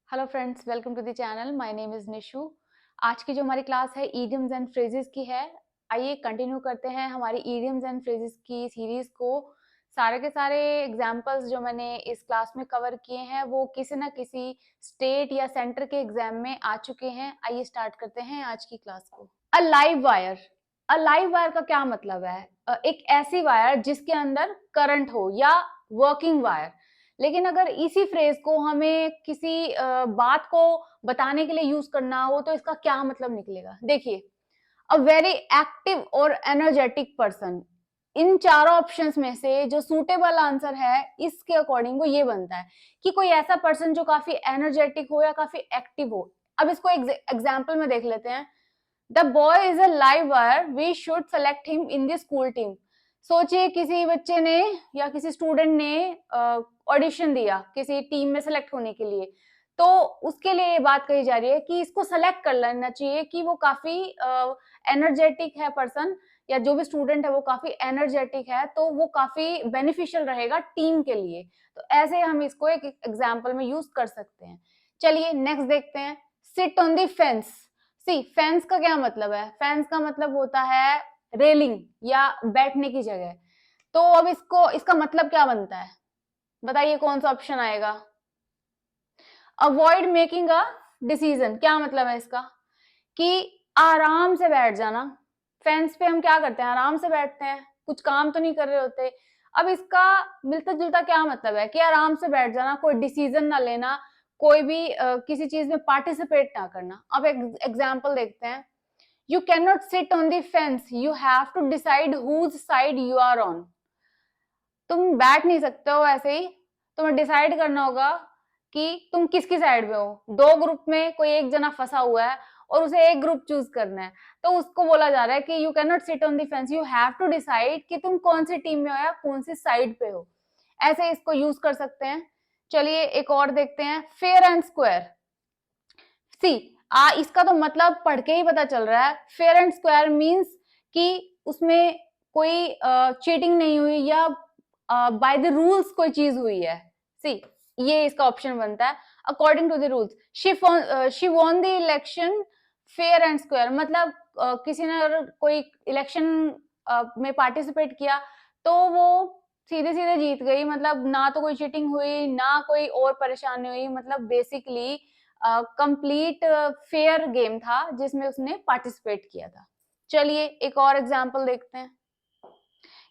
Hello friends, welcome to the channel. My name is Nishu. आज की जो हमारी क्लास है इडियम्स एंड फ्रेजेस की है। आइए कंटिन्यू करते हैं हमारी इडियम्स एंड फ्रेजेस की सीरीज को। सारे के सारे एग्जांपल्स जो मैंने इस क्लास में कवर किए हैं वो किसी ना किसी स्टेट या सेंटर के एग्जाम में आ चुके हैं। आइए स्टार्ट करते हैं आज की क्लास को। अ लाइव वायर। अ लाइव वायर का क्या मतलब है? एक ऐसी वायर जिसके अंदर करंट हो या वर्किंग वायर। लेकिन अगर इसी फ्रेज को हमें किसी बात को बताने के लिए यूज करना हो तो इसका क्या मतलब निकलेगा? देखिए, अ वेरी एक्टिव और एनर्जेटिक पर्सन। इन चारों ऑप्शंस में से जो सूटेबल आंसर है इसके अकॉर्डिंग वो ये बनता है कि कोई ऐसा पर्सन जो काफी एनर्जेटिक हो या काफी एक्टिव हो। अब इसको एग्जाम्पल में देख लेते हैं। The boy is a live wire, we should select him in the school team. सोचिए किसी बच्चे ने या किसी स्टूडेंट ने ऑडिशन दिया किसी टीम में सेलेक्ट होने के लिए, तो उसके लिए ये बात कही जा रही है कि इसको सेलेक्ट कर लेना चाहिए कि वो काफी एनर्जेटिक है पर्सन, या जो भी स्टूडेंट है वो काफी एनर्जेटिक है, तो वो काफी बेनिफिशियल रहेगा टीम के लिए। तो ऐसे हम इसको एक एग्जाम्पल में यूज कर सकते हैं। चलिए नेक्स्ट देखते हैं। Sit on the fence. See, fence का क्या मतलब है? फेंस का मतलब होता है रेलिंग या बैठने की जगह। तो अब इसका मतलब क्या बनता है? बताइए कौन सा ऑप्शन आएगा? Avoid making a decision. क्या मतलब है इसका? कि आराम से बैठ जाना। फेंस पे हम क्या करते हैं? आराम से बैठते हैं, कुछ काम तो नहीं कर रहे होते। अब इसका मिलता जुलता क्या मतलब है कि आराम से बैठ जाना, कोई डिसीजन ना लेना, कोई भी किसी चीज में पार्टिसिपेट ना करना। अब एक एग्जाम्पल देखते हैं। You can not sit on the fence, you have to decide whose side you are on. तुम बैठ नहीं सकते हो ऐसे ही, तुम्हें डिसाइड करना होगा कि तुम किसकी साइड में हो। दो ग्रुप में कोई एक जना फंसा हुआ है और उसे एक ग्रुप चूज करना है, तो उसको बोला जा रहा है कि you can not sit on the fence, you have to decide कि तुम कौन सी टीम में हो या कौन सी साइड पे हो। ऐसे इसको यूज कर सकते हैं। चलिए एक और देखते हैं। Fair and square. सी, इसका तो मतलब पढ़ के ही पता चल रहा है। फेयर एंड स्क्वायर मींस कि उसमें कोई चीटिंग नहीं हुई या बाय द रूल्स कोई चीज हुई है। सी, ये इसका ऑप्शन बनता है। According to the rules she won the election fair and square. मतलब किसी ने अगर कोई इलेक्शन में पार्टिसिपेट किया तो वो सीधे सीधे जीत गई। मतलब ना तो कोई चीटिंग हुई ना कोई और परेशानी हुई। मतलब बेसिकली कंप्लीट फेयर गेम था जिसमें उसने पार्टिसिपेट किया था। चलिए एक और एग्जांपल देखते हैं।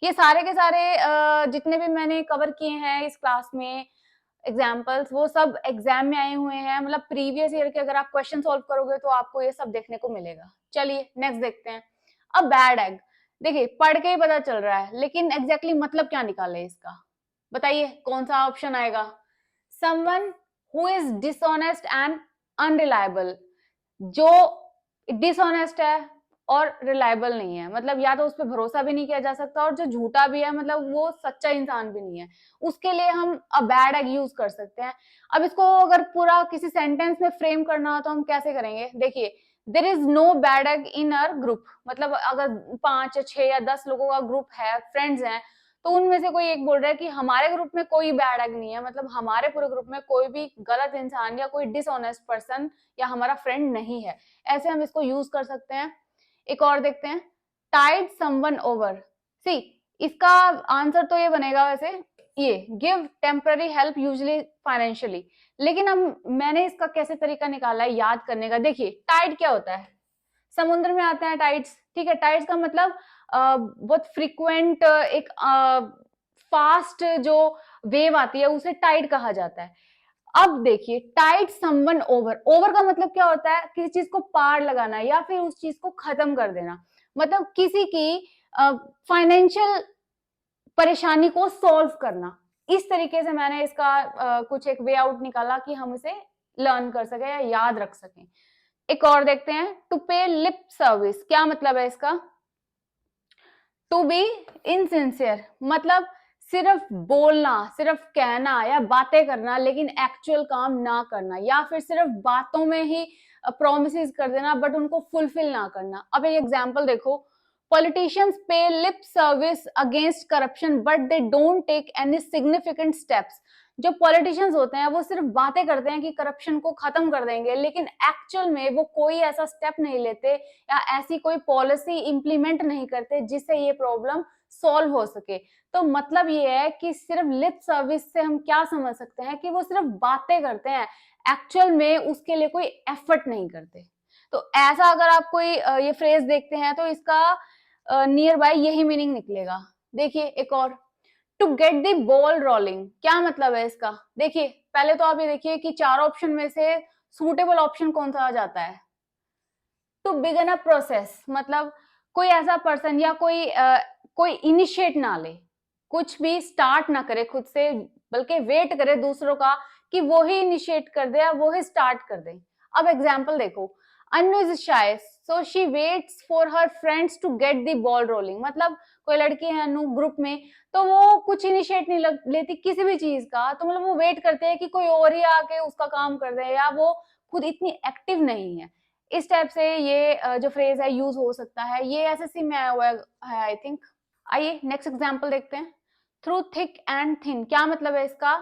ये सारे के सारे जितने भी मैंने कवर किए हैं इस क्लास में एग्जाम्पल्स, वो सब एग्जाम में आए हुए हैं। मतलब प्रीवियस ईयर के अगर आप क्वेश्चन सॉल्व करोगे तो आपको ये सब देखने को मिलेगा। चलिए नेक्स्ट देखते हैं। A bad egg. देखिए पढ़ के ही पता चल रहा है, लेकिन एग्जैक्टली मतलब क्या निकाले इसका? बताइए कौन सा ऑप्शन आएगा? Someone who is dishonest and unreliable. जो डिसऑनेस्ट है और रिलायबल नहीं है, मतलब या तो उस पर भरोसा भी नहीं किया जा सकता, और जो झूठा भी है मतलब वो सच्चा इंसान भी नहीं है, उसके लिए हम अ बैड एग यूज कर सकते हैं। अब इसको अगर पूरा किसी सेंटेंस में फ्रेम करना हो तो हम कैसे करेंगे? देखिए, there is no bad egg in our group. मतलब अगर 5 या 6 या 10 लोगों का ग्रुप है, फ्रेंड्स हैं, तो उनमें से कोई एक बोल रहा है कि हमारे ग्रुप में कोई बैड एग नहीं है, मतलब हमारे पूरे ग्रुप में कोई भी गलत इंसान या कोई डिसऑनेस्ट पर्सन या हमारा फ्रेंड नहीं है। ऐसे हम इसको यूज कर सकते हैं। एक और देखते हैं। Tide someone over. सी, इसका आंसर तो ये बनेगा वैसे, ये give temporary help usually financially. लेकिन हम मैंने इसका कैसे तरीका निकाला है याद करने का। देखिए टाइड क्या होता है? समुद्र में आते हैं टाइड्स, ठीक है। टाइड्स का मतलब बहुत फ्रीक्वेंट एक फास्ट जो वेव आती है उसे टाइड कहा जाता है। अब देखिए टाइड समवन ओवर। ओवर का मतलब क्या होता है? किसी चीज को पार लगाना या फिर उस चीज को खत्म कर देना। मतलब किसी की फाइनेंशियल परेशानी को सॉल्व करना। इस तरीके से मैंने इसका कुछ एक वे आउट निकाला कि हम इसे लर्न कर सके या याद रख सकें। एक और देखते हैं। टू पे लिप सर्विस। क्या मतलब है इसका? To be insincere. मतलब सिर्फ बोलना, सिर्फ कहना या बातें करना, लेकिन एक्चुअल काम ना करना, या फिर सिर्फ बातों में ही प्रोमिस कर देना बट उनको फुलफिल ना करना। अब एक एग्जांपल देखो। Politicians pay lip service against corruption but they don't take any significant steps. जो पॉलिटिशियंस होते हैं वो सिर्फ बातें करते हैं कि करप्शन को खत्म कर देंगे, लेकिन एक्चुअल में वो कोई ऐसा स्टेप नहीं लेते या ऐसी कोई पॉलिसी इंप्लीमेंट नहीं करते जिससे ये प्रॉब्लम सॉल्व हो सके। तो मतलब ये है कि सिर्फ लिप सर्विस से हम क्या समझ सकते हैं कि वो सिर्फ बातें करते हैं, एक्चुअल में उसके लिए कोई एफर्ट नहीं करते। तो ऐसा अगर आप कोई ये फ्रेज देखते हैं तो इसका नियर बाय यही मीनिंग निकलेगा। देखिए एक और, to get the ball rolling, क्या मतलब है इसका? देखिए पहले तो आप ये देखिए कि चार ऑप्शन में से सूटेबल ऑप्शन कौन सा आ जाता है। टू बिगिन अ प्रोसेस, मतलब कोई ऐसा पर्सन या कोई इनिशिएट ना ले, कुछ भी स्टार्ट ना करे खुद से, बल्कि वेट करे दूसरों का कि वो ही इनिशिएट कर दे या वो ही स्टार्ट कर दे। अब एग्जाम्पल देखो, Anu is shy so she waits for her friends to get the ball rolling, मतलब कोई लड़की है अनु ग्रुप में, तो वो कुछ इनिशिएट नहीं लेती किसी भी चीज का, तो मतलब वो वेट करते हैं कि कोई और ही आके उसका काम कर दे, या वो खुद इतनी एक्टिव नहीं है। इस टाइप से ये जो फ्रेज है यूज हो सकता है। ये एसएससी में आया हुआ है आई थिंक। आइए नेक्स्ट एग्जांपल देखते हैं। थ्रू थिक एंड थिन, क्या मतलब है इसका?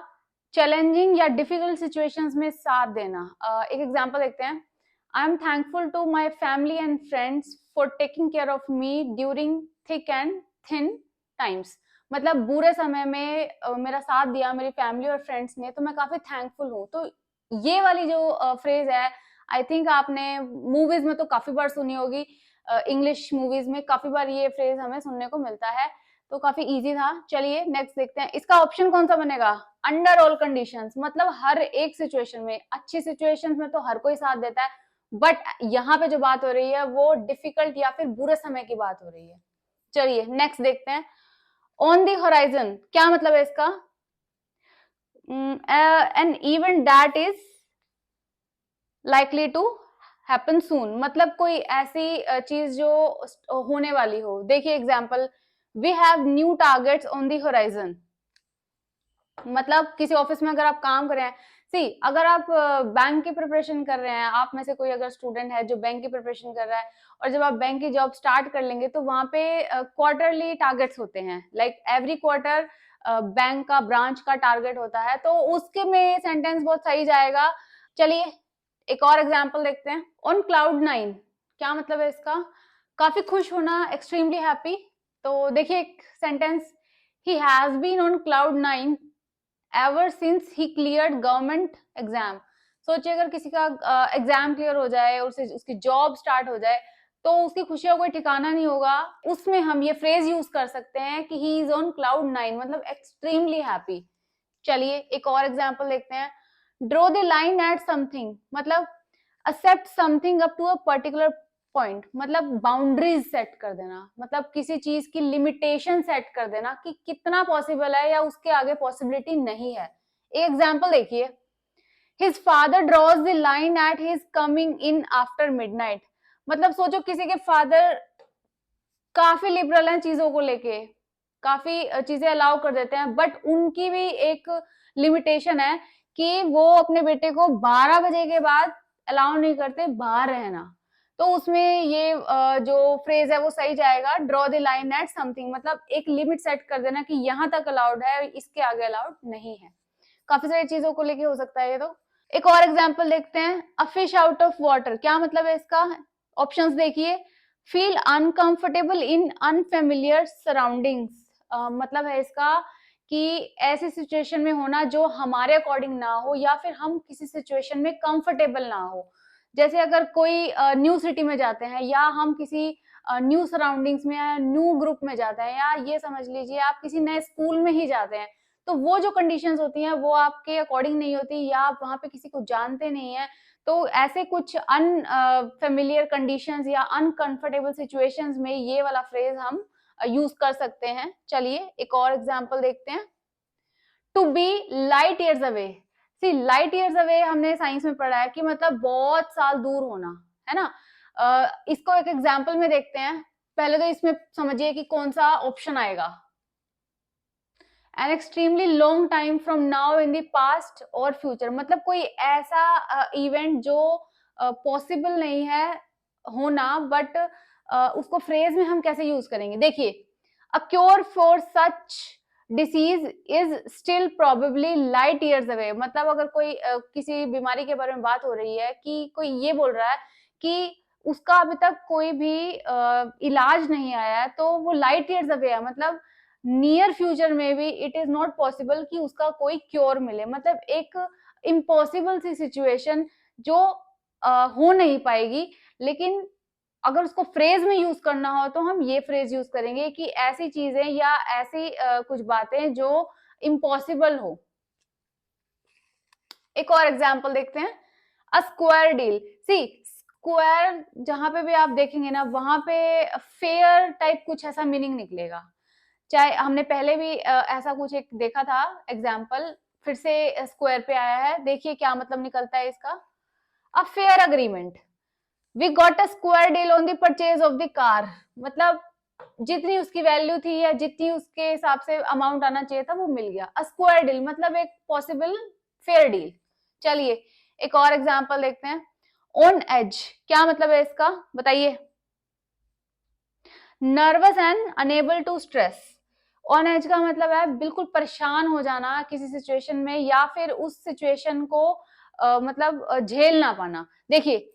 चैलेंजिंग या डिफिकल्ट सिचुएशंस में साथ देना। एक एग्जांपल देखते हैं। I am thankful to my family and friends for taking care of me during thick and thin times, मतलब बुरे समय में मेरा साथ दिया मेरी फैमिली और फ्रेंड्स ने, तो मैं काफी थैंकफुल हूँ। तो ये वाली जो फ्रेज है आई थिंक आपने मूवीज में तो काफी बार सुनी होगी, इंग्लिश मूवीज में काफी बार ये फ्रेज हमें सुनने को मिलता है, तो काफी इजी था। चलिए नेक्स्ट देखते हैं। इसका ऑप्शन कौन सा बनेगा? अंडर ऑल कंडीशंस, मतलब हर एक सिचुएशन में, अच्छी सिचुएशंस में तो हर कोई साथ देता है, बट यहाँ पे जो बात हो रही है वो डिफिकल्ट या फिर बुरे समय की बात हो रही है। चलिए नेक्स्ट देखते हैं। ऑन द होराइजन, क्या मतलब है इसका? An event that is likely to happen soon, मतलब कोई ऐसी चीज जो होने वाली हो। देखिए example, we have new targets on the horizon, मतलब किसी ऑफिस में अगर आप काम कर रहे हैं, सी अगर आप बैंक की प्रिपरेशन कर रहे हैं, आप में से कोई अगर स्टूडेंट है जो बैंक की प्रिपरेशन कर रहा है, और जब आप बैंक की जॉब स्टार्ट कर लेंगे तो वहां पे क्वार्टरली टारगेट्स होते हैं, लाइक एवरी क्वार्टर बैंक का ब्रांच का टारगेट होता है, तो उसके में सेंटेंस बहुत सही जाएगा। चलिए एक और एग्जाम्पल देखते हैं। ऑन क्लाउड 9, क्या मतलब है इसका? काफी खुश होना, एक्सट्रीमली हैप्पी। तो देखिए एक sentence, he has been on cloud 9 ever since he cleared government exam. सोचिए अगर किसी का एग्जाम क्लियर हो जाए और उसकी जॉब स्टार्ट हो जाए तो उसकी खुशियों कोई ठिकाना नहीं होगा। उसमें हम ये फ्रेज यूज कर सकते हैं कि ही इज ऑन क्लाउड 9, मतलब एक्सट्रीमली हैप्पी। चलिए एक और एग्जाम्पल देखते हैं। Draw the line at something, मतलब accept something up to a particular point, मतलब बाउंड्रीज सेट कर देना, मतलब किसी चीज की लिमिटेशन सेट कर देना कि कितना पॉसिबल है या उसके आगे पॉसिबिलिटी नहीं है। एक एग्जाम्पल देखिए, his father drawers the line at his coming in after midnight, मतलब सोचो किसी के फादर काफी लिबरल हैं चीजों को लेके, काफी चीजें अलाउ कर देते हैं, बट उनकी भी एक लिमिटेशन है कि वो अपने बेटे को 12 बजे के बाद अलाउ नहीं करते बाहर रहना। तो उसमें ये जो फ्रेज है वो सही जाएगा, draw the line at something, मतलब एक लिमिट सेट कर देना कि यहाँ तक अलाउड है, इसके आगे अलाउड नहीं है। काफी सारी चीजों को लेके हो सकता है ये। तो एक और एग्जाम्पल देखते हैं। A fish out of water, क्या मतलब है इसका? ऑप्शंस देखिए। Feel uncomfortable in unfamiliar surroundings, मतलब है इसका कि ऐसी सिचुएशन में होना जो हमारे अकॉर्डिंग ना हो, या फिर हम किसी सिचुएशन में कंफर्टेबल ना हो। जैसे अगर कोई न्यू सिटी में जाते हैं, या हम किसी न्यू सराउंडिंग्स में या न्यू ग्रुप में जाते हैं, या ये समझ लीजिए आप किसी नए स्कूल में ही जाते हैं, तो वो जो कंडीशंस होती हैं वो आपके अकॉर्डिंग नहीं होती, या आप वहां पे किसी को जानते नहीं है, तो ऐसे कुछ अनफेमिलियर कंडीशंस या अनकंफर्टेबल सिचुएशंस में ये वाला फ्रेज हम यूज कर सकते हैं। चलिए एक और एग्जांपल देखते हैं। To be light years away, see light years away हमने साइंस में पढ़ा है कि मतलब बहुत साल दूर होना, है ना। इसको एक एग्जांपल में देखते हैं। पहले तो इसमें समझिए कि कौन सा ऑप्शन आएगा। An extremely long time from now in the past और फ्यूचर, मतलब कोई ऐसा इवेंट जो पॉसिबल नहीं है होना, बट उसको फ्रेज में हम कैसे यूज करेंगे। देखिए, a cure for such disease is still probably light years away. मतलब अगर कोई किसी बीमारी के बारे में बात हो रही है कि कोई ये बोल रहा है कि उसका अभी तक कोई भी इलाज नहीं आया है, तो वो लाइट ईयर्स अवे है। मतलब नियर फ्यूचर में भी इट इज नॉट पॉसिबल कि उसका कोई क्योर मिले। मतलब एक इम्पॉसिबल सी सिचुएशन जो हो नहीं पाएगी। लेकिन अगर उसको फ्रेज में यूज करना हो तो हम ये फ्रेज यूज करेंगे कि ऐसी चीजें या ऐसी कुछ बातें जो इम्पॉसिबल हो। एक और एग्जांपल देखते हैं, a square deal. See square जहां पे भी आप देखेंगे ना, वहां पे फेयर टाइप कुछ ऐसा मीनिंग निकलेगा। चाहे हमने पहले भी ऐसा कुछ एक देखा था एग्जाम्पल, फिर से स्क्वायर पे आया है। देखिए क्या मतलब निकलता है इसका, a fair agreement. We got a square deal on the purchase of the car. मतलब जितनी उसकी वैल्यू थी या जितनी उसके हिसाब से अमाउंट आना चाहिए था वो मिल गया। अ स्क्वायर डील मतलब एक पॉसिबल फेयर डील। चलिए एक और एग्जांपल देखते हैं, ऑन एज। क्या मतलब है इसका बताइए? Nervous and unable to stress. On edge का मतलब है बिल्कुल परेशान हो जाना किसी सिचुएशन में, या फिर उस सिचुएशन को मतलब झेल ना पाना। देखिए,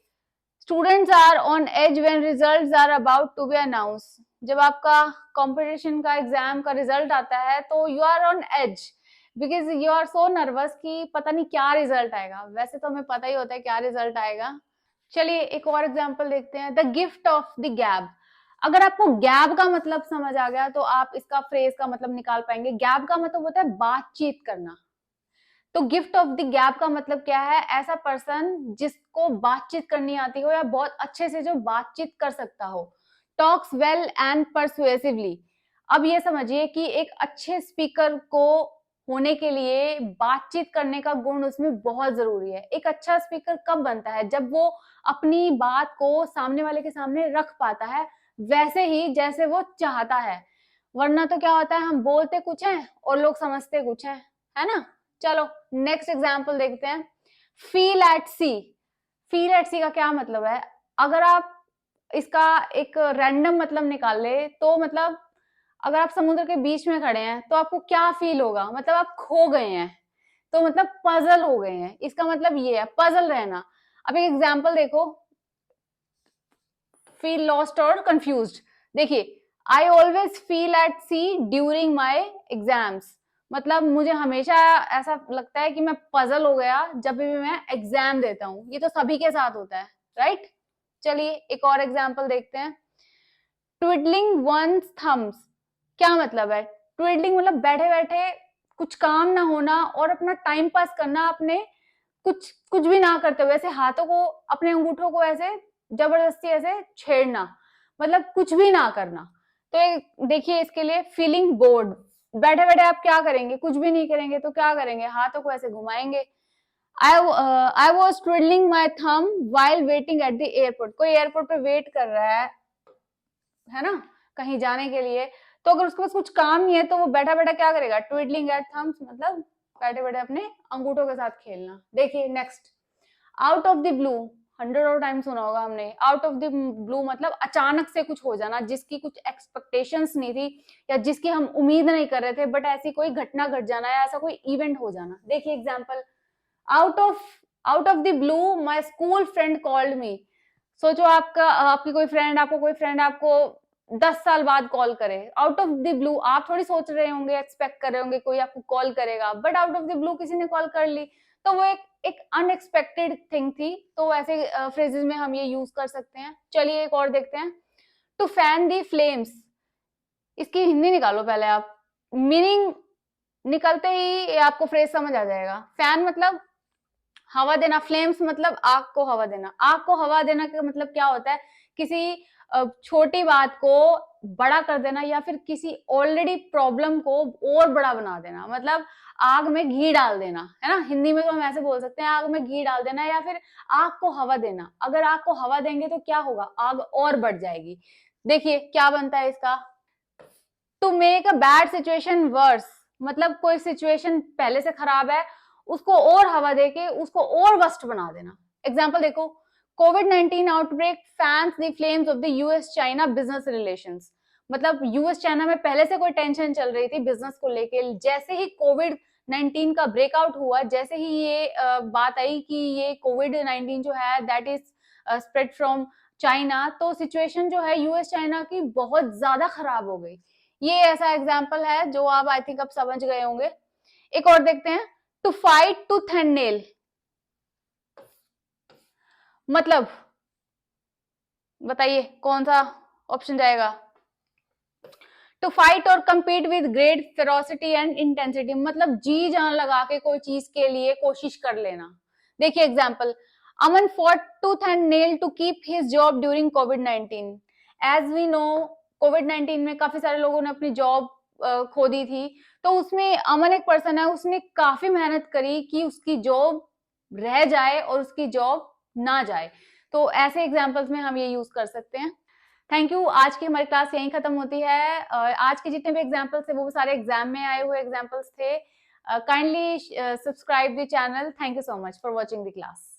students are on edge when results are about to be announce. जब आपका कंपटीशन का एग्जाम का रिजल्ट आता है तो you are on edge because you are so nervous कि पता नहीं क्या रिजल्ट आएगा। वैसे तो हमें पता ही होता है क्या रिजल्ट आएगा। चलिए एक और एग्जांपल देखते हैं, द गिफ्ट ऑफ द गैब। अगर आपको गैब का मतलब समझ आ गया तो आप इसका फ्रेज का मतलब निकाल पाएंगे। गैब का मतलब होता है बातचीत करना। तो गिफ्ट ऑफ द गैप का मतलब क्या है? ऐसा पर्सन जिसको बातचीत करनी आती हो या बहुत अच्छे से जो बातचीत कर सकता हो। Talks well and persuasively. अब ये समझिए कि एक अच्छे स्पीकर को होने के लिए बातचीत करने का गुण उसमें बहुत जरूरी है। एक अच्छा स्पीकर कब बनता है? जब वो अपनी बात को सामने वाले के सामने रख पाता है, वैसे ही जैसे वो चाहता है। वरना तो क्या होता है, हम बोलते कुछ हैं और लोग समझते कुछ हैं, है ना? चलो नेक्स्ट एग्जाम्पल देखते हैं, feel at sea. Feel at sea का क्या मतलब है? अगर आप इसका एक रैंडम मतलब निकाल ले तो मतलब अगर आप समुद्र के बीच में खड़े हैं तो आपको क्या फील होगा? मतलब आप खो गए हैं, तो मतलब पजल हो गए हैं। इसका मतलब ये है पजल रहना। अब एक एग्जाम्पल देखो, फील लॉस्ट और कंफ्यूज्ड। देखिए, I always feel at sea during my exams. मतलब मुझे हमेशा ऐसा लगता है कि मैं पजल हो गया जब भी मैं एग्जाम देता हूँ। ये तो सभी के साथ होता है, राइट? चलिए एक और एग्जाम्पल देखते हैं, ट्विडलिंग वंस थम्स। क्या मतलब है? ट्विडलिंग मतलब बैठे बैठे कुछ काम ना होना और अपना टाइम पास करना, अपने कुछ कुछ भी ना करते हुए ऐसे हाथों को, अपने अंगूठों को ऐसे जबरदस्ती ऐसे छेड़ना, मतलब कुछ भी ना करना। तो देखिए इसके लिए फीलिंग बोर्ड। बैठे बैठे आप क्या करेंगे? कुछ भी नहीं करेंगे तो क्या करेंगे? हाथों को ऐसे घुमाएंगे। आई वॉज ट्विडलिंग माई थम while waiting at the airport. कोई एयरपोर्ट पे वेट कर रहा है ना, कहीं जाने के लिए, तो अगर उसके पास कुछ काम नहीं है तो वो बैठा बैठा क्या करेगा? ट्विडलिंग एट थम्स मतलब बैठे बैठे अपने अंगूठों के साथ खेलना। देखिए next, out of the blue. 100 और टाइम सुना होगा हमने। आउट ऑफ द ब्लू मतलब अचानक से कुछ हो जाना, जिसकी कुछ एक्सपेक्टेशंस नहीं थी या जिसकी हम उम्मीद नहीं कर रहे थे, बट ऐसी कोई घटना घट जाना या ऐसा कोई इवेंट हो जाना। देखिए example, out of the blue my school friend called me. सोचो आपको कोई फ्रेंड आपको 10 साल बाद कॉल करे, आउट ऑफ द ब्लू। आप थोड़ी सोच रहे होंगे, एक्सपेक्ट कर रहे होंगे कोई आपको कॉल करेगा, but out of the blue किसी ने कॉल कर ली, तो वो एक अनएक्सपेक्टेड थिंग थी। तो ऐसे फ्रेजेस में हम ये यूज कर सकते हैं। चलिए एक और देखते हैं, टू फैन दी फ्लेम्स। इसकी हिंदी निकालो पहले आप, मीनिंग निकलते ही आपको फ्रेज समझ आ जाएगा। फैन मतलब हवा देना, फ्लेम्स मतलब आग को हवा देना। आग को हवा देना का मतलब क्या होता है? किसी छोटी बात को बड़ा कर देना या फिर किसी ऑलरेडी प्रॉब्लम को और बड़ा बना देना। मतलब आग में घी डाल देना, है ना? हिंदी में तो हम ऐसे बोल सकते हैं, आग में घी डाल देना या फिर आग को हवा देना। अगर आग को हवा देंगे तो क्या होगा? आग और बढ़ जाएगी। देखिए क्या बनता है इसका, to make a bad situation worse. मतलब कोई सिचुएशन पहले से खराब है, उसको और हवा देके उसको और वर्स्ट बना देना। एग्जाम्पल देखो, कोविड-19 outbreak fans the flames of the US China business relations. मतलब यूएस चाइना में पहले से कोई टेंशन चल रही थी बिजनेस को लेके, जैसे ही कोविड-19 का ब्रेकआउट हुआ, जैसे ही ये बात आई कि ये कोविड-19 जो है that is spread from China, तो सिचुएशन जो है यूएस चाइना की बहुत ज्यादा खराब हो गई। ये ऐसा एग्जाम्पल है जो आप आई थिंक अब समझ गए होंगे। एक और देखते हैं, to fight tooth and nail, मतलब बताइए कौन सा ऑप्शन जाएगा? टू फाइट और compete with great ferocity and intensity, मतलब जी जान लगा के कोई चीज के लिए कोशिश कर लेना। देखिए example, Aman fought tooth and nail to keep his job during कोविड-19। एज वी नो, कोविड-19 में काफी सारे लोगों ने अपनी जॉब खो दी थी, तो उसमें अमन एक पर्सन है, उसने काफी मेहनत करी कि उसकी जॉब रह जाए और उसकी जॉब ना जाए। तो ऐसे एग्जाम्पल्स में हम ये यूज कर सकते हैं। Thank you. आज की हमारी क्लास यहीं खत्म होती है। आज के जितने भी एग्जाम्पल्स थे वो सारे एग्जाम में आए हुए एग्जाम्पल्स थे। Kindly subscribe the channel. Thank you so much for watching the class.